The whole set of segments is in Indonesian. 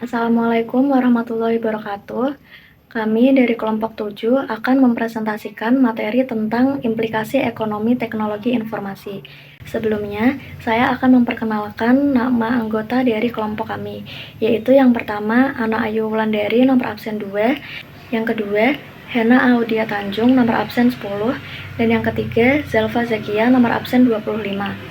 Assalamualaikum warahmatullahi wabarakatuh. Kami dari kelompok 7 akan mempresentasikan materi tentang implikasi ekonomi teknologi informasi. Sebelumnya, saya akan memperkenalkan nama anggota dari kelompok kami, yaitu yang pertama Ana Ayu Wulandari nomor absen 2, yang kedua Hena Audia Tanjung nomor absen 10, dan yang ketiga Zalfa Zakia nomor absen 25.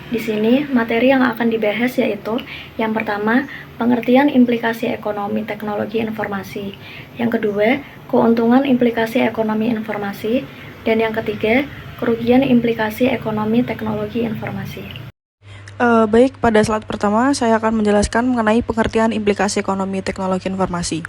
Di sini, materi yang akan dibahas yaitu yang pertama, pengertian implikasi ekonomi teknologi informasi. Yang kedua, keuntungan implikasi ekonomi informasi. Dan yang ketiga, kerugian implikasi ekonomi teknologi informasi. Baik, pada slide pertama saya akan menjelaskan mengenai pengertian implikasi ekonomi teknologi informasi.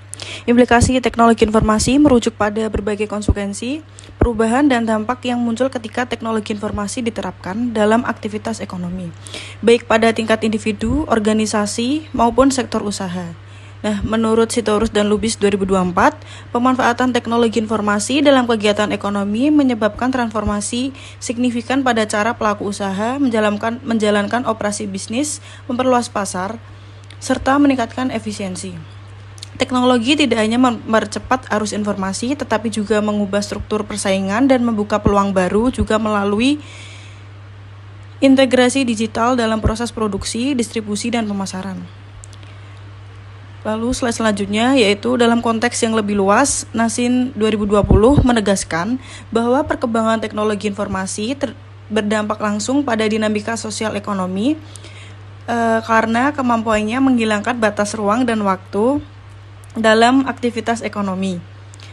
Implikasi teknologi informasi merujuk pada berbagai konsekuensi, perubahan dan dampak yang muncul ketika teknologi informasi diterapkan dalam aktivitas ekonomi, baik pada tingkat individu, organisasi, maupun sektor usaha. Nah, menurut Sitorus dan Lubis 2024, pemanfaatan teknologi informasi dalam kegiatan ekonomi menyebabkan transformasi signifikan pada cara pelaku usaha menjalankan operasi bisnis, memperluas pasar, serta meningkatkan efisiensi. Teknologi tidak hanya mempercepat arus informasi, tetapi juga mengubah struktur persaingan dan membuka peluang baru juga melalui integrasi digital dalam proses produksi, distribusi, dan pemasaran. Lalu slide selanjutnya yaitu dalam konteks yang lebih luas, Nasin 2020 menegaskan bahwa perkembangan teknologi informasi berdampak langsung pada dinamika sosial ekonomi karena kemampuannya menghilangkan batas ruang dan waktu dalam aktivitas ekonomi.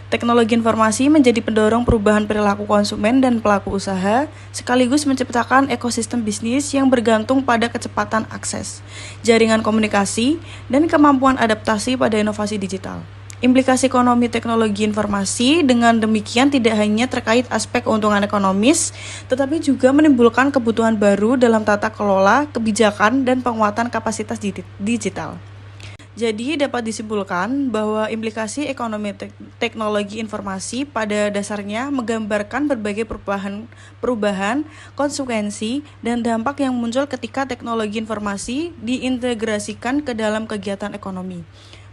Teknologi informasi menjadi pendorong perubahan perilaku konsumen dan pelaku usaha, sekaligus menciptakan ekosistem bisnis yang bergantung pada kecepatan akses, jaringan komunikasi, dan kemampuan adaptasi pada inovasi digital. Implikasi ekonomi teknologi informasi dengan demikian tidak hanya terkait aspek keuntungan ekonomis, tetapi juga menimbulkan kebutuhan baru dalam tata kelola, kebijakan, dan penguatan kapasitas digital. Jadi dapat disimpulkan bahwa implikasi ekonomi teknologi informasi pada dasarnya menggambarkan berbagai perubahan, konsekuensi, dan dampak yang muncul ketika teknologi informasi diintegrasikan ke dalam kegiatan ekonomi.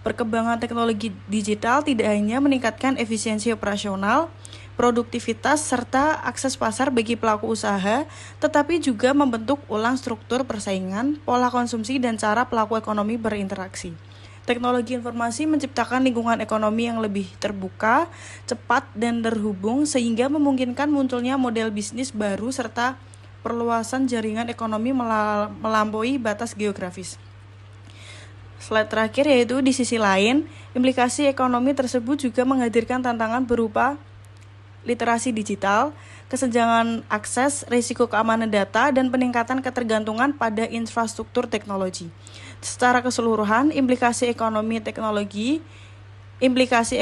Perkembangan teknologi digital tidak hanya meningkatkan efisiensi operasional, produktivitas, serta akses pasar bagi pelaku usaha, tetapi juga membentuk ulang struktur persaingan, pola konsumsi, dan cara pelaku ekonomi berinteraksi. Teknologi informasi menciptakan lingkungan ekonomi yang lebih terbuka, cepat, dan terhubung sehingga memungkinkan munculnya model bisnis baru serta perluasan jaringan ekonomi melampaui batas geografis. Slide terakhir yaitu di sisi lain, implikasi ekonomi tersebut juga menghadirkan tantangan berupa literasi digital, kesenjangan akses, risiko keamanan data, dan peningkatan ketergantungan pada infrastruktur teknologi. Secara keseluruhan, implikasi ekonomi teknologi informasi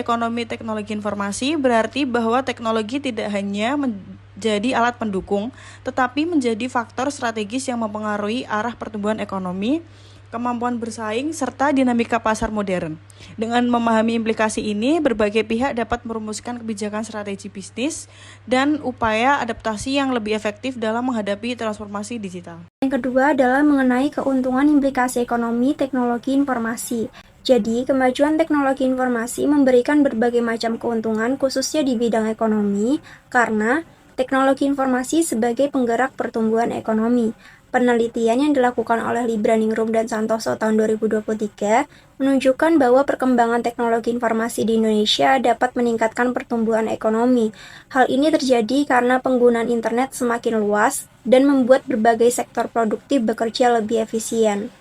berarti bahwa teknologi tidak hanya menjadi alat pendukung, tetapi menjadi faktor strategis yang mempengaruhi arah pertumbuhan ekonomi, kemampuan bersaing, serta dinamika pasar modern. Dengan memahami implikasi ini, berbagai pihak dapat merumuskan kebijakan strategi bisnis dan upaya adaptasi yang lebih efektif dalam menghadapi transformasi digital. Yang kedua adalah mengenai keuntungan implikasi ekonomi teknologi informasi. Jadi, kemajuan teknologi informasi memberikan berbagai macam keuntungan khususnya di bidang ekonomi karena teknologi informasi sebagai penggerak pertumbuhan ekonomi. Penelitian yang dilakukan oleh Libra-Ningrum dan Santoso tahun 2023 menunjukkan bahwa perkembangan teknologi informasi di Indonesia dapat meningkatkan pertumbuhan ekonomi. Hal ini terjadi karena penggunaan internet semakin luas dan membuat berbagai sektor produktif bekerja lebih efisien.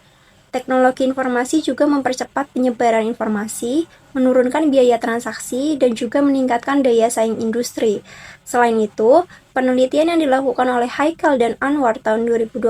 Teknologi informasi juga mempercepat penyebaran informasi, menurunkan biaya transaksi, dan juga meningkatkan daya saing industri. Selain itu, penelitian yang dilakukan oleh Haikal dan Anwar tahun 2025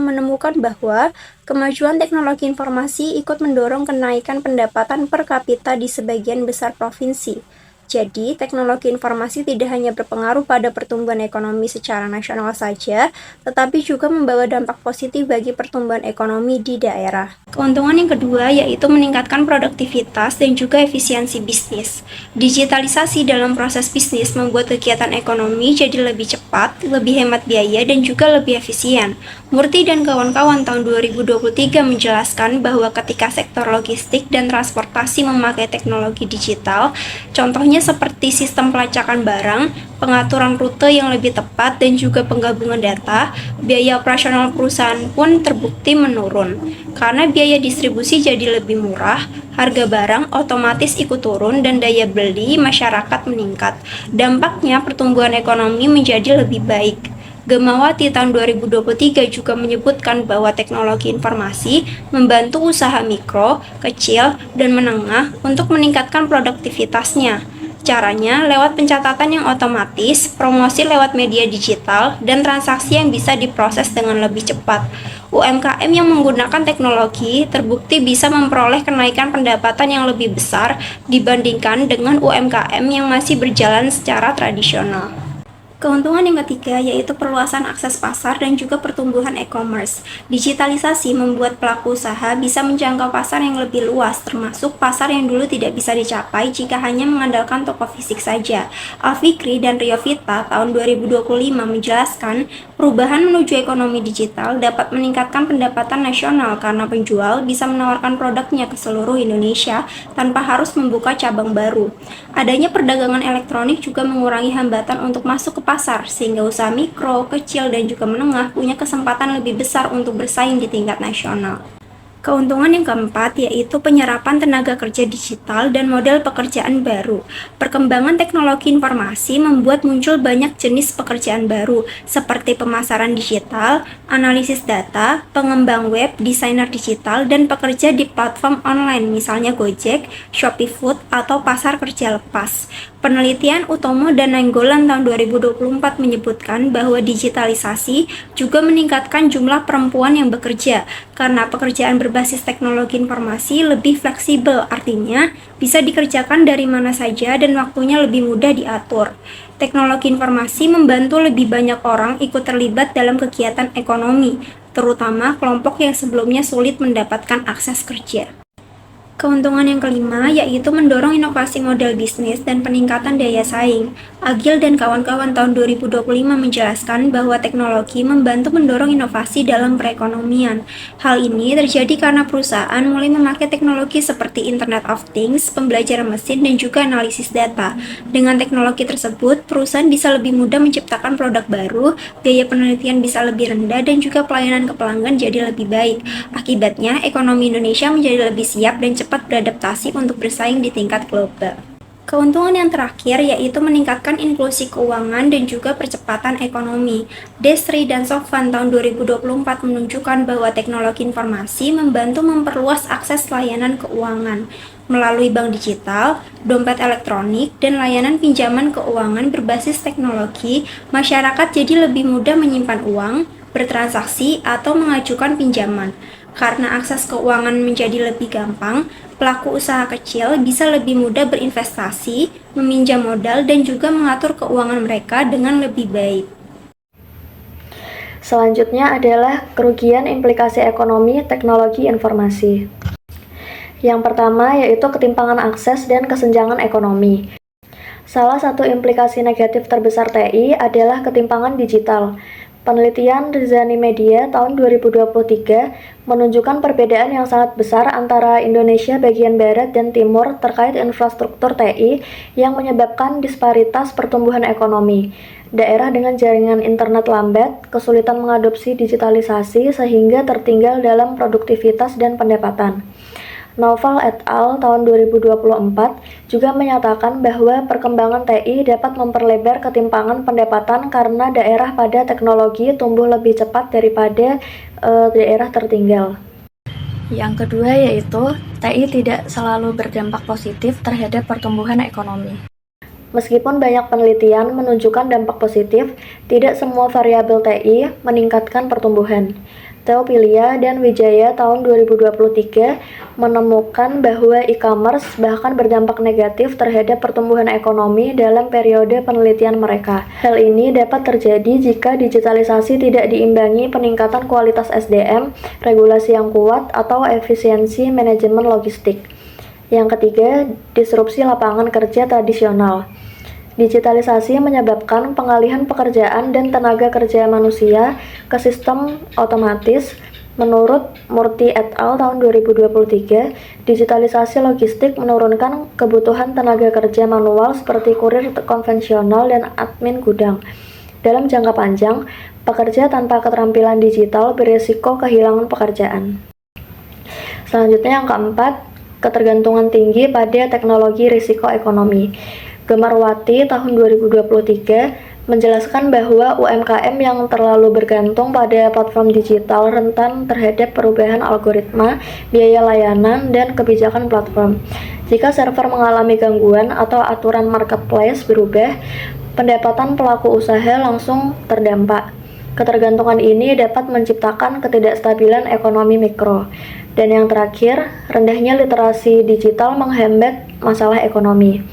menemukan bahwa kemajuan teknologi informasi ikut mendorong kenaikan pendapatan per kapita di sebagian besar provinsi. Jadi, teknologi informasi tidak hanya berpengaruh pada pertumbuhan ekonomi secara nasional saja, tetapi juga membawa dampak positif bagi pertumbuhan ekonomi di daerah. Keuntungan yang kedua yaitu meningkatkan produktivitas dan juga efisiensi bisnis. Digitalisasi dalam proses bisnis membuat kegiatan ekonomi jadi lebih cepat, lebih hemat biaya, dan juga lebih efisien. Murti dan kawan-kawan tahun 2023 menjelaskan bahwa ketika sektor logistik dan transportasi memakai teknologi digital, contohnya seperti sistem pelacakan barang, pengaturan rute yang lebih tepat, dan juga penggabungan data, biaya operasional perusahaan pun terbukti menurun. Karena biaya distribusi jadi lebih murah, harga barang otomatis ikut turun dan daya beli masyarakat meningkat. Dampaknya pertumbuhan ekonomi menjadi lebih baik. Gemawati tahun 2023 juga menyebutkan bahwa teknologi informasi membantu usaha mikro, kecil, dan menengah untuk meningkatkan produktivitasnya. Caranya lewat pencatatan yang otomatis, promosi lewat media digital, dan transaksi yang bisa diproses dengan lebih cepat. UMKM yang menggunakan teknologi terbukti bisa memperoleh kenaikan pendapatan yang lebih besar dibandingkan dengan UMKM yang masih berjalan secara tradisional. Keuntungan yang ketiga yaitu perluasan akses pasar dan juga pertumbuhan e-commerce. Digitalisasi membuat pelaku usaha bisa menjangkau pasar yang lebih luas, termasuk pasar yang dulu tidak bisa dicapai jika hanya mengandalkan toko fisik saja. Alfikri dan Rio Vita tahun 2025 menjelaskan, perubahan menuju ekonomi digital dapat meningkatkan pendapatan nasional karena penjual bisa menawarkan produknya ke seluruh Indonesia tanpa harus membuka cabang baru. Adanya perdagangan elektronik juga mengurangi hambatan untuk masuk ke pasar, sehingga usaha mikro, kecil, dan juga menengah punya kesempatan lebih besar untuk bersaing di tingkat nasional. Keuntungan yang keempat yaitu penyerapan tenaga kerja digital dan model pekerjaan baru. Perkembangan teknologi informasi membuat muncul banyak jenis pekerjaan baru seperti pemasaran digital, analisis data, pengembang web, desainer digital, dan pekerja di platform online misalnya Gojek, Shopee Food, atau pasar kerja lepas. Penelitian Utomo dan Nainggolan tahun 2024 menyebutkan bahwa digitalisasi juga meningkatkan jumlah perempuan yang bekerja karena pekerjaan berbasis teknologi informasi lebih fleksibel, artinya bisa dikerjakan dari mana saja dan waktunya lebih mudah diatur. Teknologi informasi membantu lebih banyak orang ikut terlibat dalam kegiatan ekonomi, terutama kelompok yang sebelumnya sulit mendapatkan akses kerja. Keuntungan yang kelima yaitu mendorong inovasi model bisnis dan peningkatan daya saing. Agil dan kawan-kawan tahun 2025 menjelaskan bahwa teknologi membantu mendorong inovasi dalam perekonomian. Hal ini terjadi karena perusahaan mulai memakai teknologi seperti Internet of Things, pembelajaran mesin, dan juga analisis data. Dengan teknologi tersebut, perusahaan bisa lebih mudah menciptakan produk baru, biaya penelitian bisa lebih rendah, dan juga pelayanan ke pelanggan jadi lebih baik. Akibatnya, ekonomi Indonesia menjadi lebih siap dan cepat beradaptasi untuk bersaing di tingkat global. Keuntungan yang terakhir yaitu meningkatkan inklusi keuangan dan juga percepatan ekonomi. Desri dan Sofwan tahun 2024 menunjukkan bahwa teknologi informasi membantu memperluas akses layanan keuangan. Melalui bank digital, dompet elektronik, dan layanan pinjaman keuangan berbasis teknologi, masyarakat jadi lebih mudah menyimpan uang, bertransaksi, atau mengajukan pinjaman. Karena akses keuangan menjadi lebih gampang, pelaku usaha kecil bisa lebih mudah berinvestasi, meminjam modal, dan juga mengatur keuangan mereka dengan lebih baik. Selanjutnya adalah kerugian implikasi ekonomi teknologi informasi. Yang pertama yaitu ketimpangan akses dan kesenjangan ekonomi. Salah satu implikasi negatif terbesar TI adalah ketimpangan digital. Penelitian Rizani Media tahun 2023 menunjukkan perbedaan yang sangat besar antara Indonesia bagian barat dan timur terkait infrastruktur TI yang menyebabkan disparitas pertumbuhan ekonomi. Daerah dengan jaringan internet lambat, kesulitan mengadopsi digitalisasi sehingga tertinggal dalam produktivitas dan pendapatan. Noval et al. Tahun 2024 juga menyatakan bahwa perkembangan TI dapat memperlebar ketimpangan pendapatan karena daerah pada teknologi tumbuh lebih cepat daripada daerah tertinggal. Yang kedua yaitu TI tidak selalu berdampak positif terhadap pertumbuhan ekonomi. Meskipun banyak penelitian menunjukkan dampak positif, tidak semua variabel TI meningkatkan pertumbuhan. Teopilia dan Wijaya tahun 2023 menemukan bahwa e-commerce bahkan berdampak negatif terhadap pertumbuhan ekonomi dalam periode penelitian mereka. Hal ini dapat terjadi jika digitalisasi tidak diimbangi peningkatan kualitas SDM, regulasi yang kuat, atau efisiensi manajemen logistik. Yang ketiga, disrupsi lapangan kerja tradisional. Digitalisasi menyebabkan pengalihan pekerjaan dan tenaga kerja manusia ke sistem otomatis. Menurut Murty et al. Tahun 2023, digitalisasi logistik menurunkan kebutuhan tenaga kerja manual seperti kurir konvensional dan admin gudang. Dalam jangka panjang, pekerja tanpa keterampilan digital berisiko kehilangan pekerjaan. Selanjutnya yang keempat, ketergantungan tinggi pada teknologi risiko ekonomi. Gemarwati tahun 2023 menjelaskan bahwa UMKM yang terlalu bergantung pada platform digital rentan terhadap perubahan algoritma, biaya layanan, dan kebijakan platform. Jika server mengalami gangguan atau aturan marketplace berubah, pendapatan pelaku usaha langsung terdampak. Ketergantungan ini dapat menciptakan ketidakstabilan ekonomi mikro. Dan yang terakhir, rendahnya literasi digital menghambat masalah ekonomi.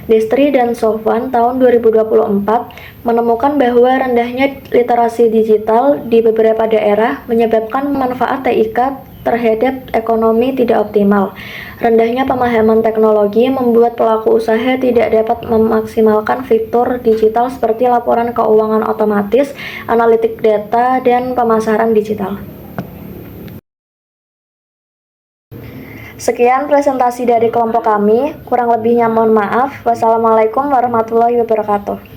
Destri dan Sofwan tahun 2024 menemukan bahwa rendahnya literasi digital di beberapa daerah menyebabkan manfaat TIK terhadap ekonomi tidak optimal. Rendahnya pemahaman teknologi membuat pelaku usaha tidak dapat memaksimalkan fitur digital seperti laporan keuangan otomatis, analitik data, dan pemasaran digital. Sekian presentasi dari kelompok kami, kurang lebihnya mohon maaf. Wassalamualaikum warahmatullahi wabarakatuh.